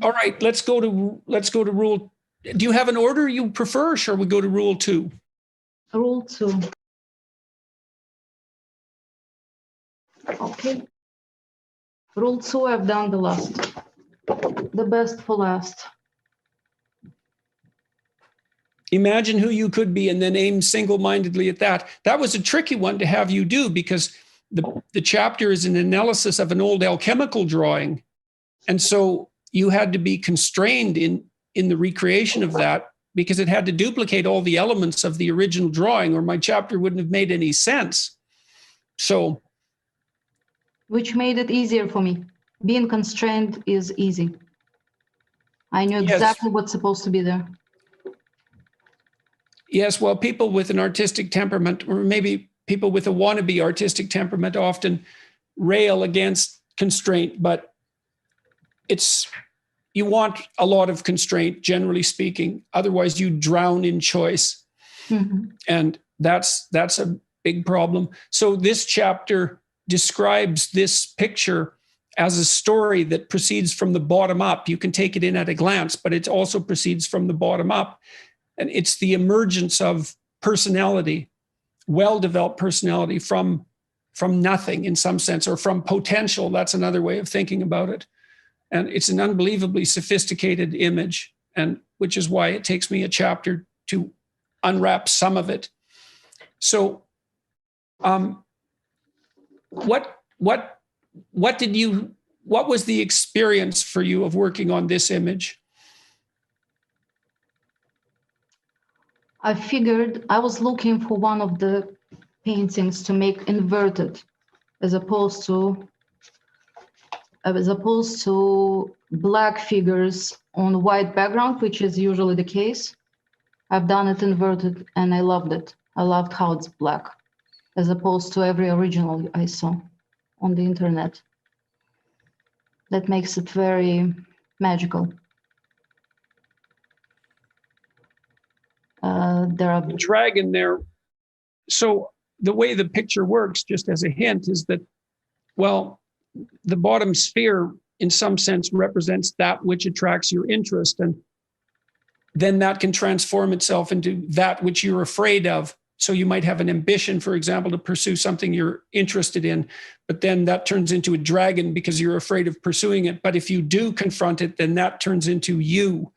All right, let's go to rule. Do you have an order you prefer, or shall we go to rule 2? Rule 2. Okay. Rule 2, I've done the last. The best for last. Imagine who you could be and then aim single-mindedly at that. That was a tricky one to have you do, because the chapter is an analysis of an old alchemical drawing. And so you had to be constrained in the recreation of that, because it had to duplicate all the elements of the original drawing, or my chapter wouldn't have made any sense. So, which made it easier for me. Being constrained is easy. I knew exactly what's supposed to be there. Yes, well, people with an artistic temperament, or maybe people with a wannabe artistic temperament, often rail against constraint, but you want a lot of constraint, generally speaking. Otherwise, you drown in choice. Mm-hmm. And that's a big problem. So this chapter describes this picture as a story that proceeds from the bottom up. You can take it in at a glance, but it also proceeds from the bottom up. And it's the emergence of personality, well-developed personality from nothing in some sense, or from potential. That's another way of thinking about it. And it's an unbelievably sophisticated image, and which is why it takes me a chapter to unwrap some of it. So, what was the experience for you of working on this image? I figured I was looking for one of the paintings to make inverted, as opposed to black figures on white background, which is usually the case. I've done it inverted and I loved it. I loved how it's black, as opposed to every original I saw on the internet. That makes it very magical. There are the dragon there. So the way the picture works, just as a hint, is that, well, the bottom sphere in some sense represents that which attracts your interest, and then that can transform itself into that which you're afraid of. So you might have an ambition, for example, to pursue something you're interested in, but then that turns into a dragon because you're afraid of pursuing it. But if you do confront it, then that turns into you.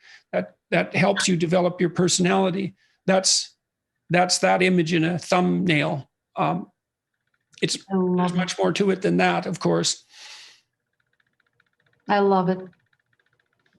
That helps you develop your personality. That's that image in a thumbnail. There's much more to it than that, of course. I love it.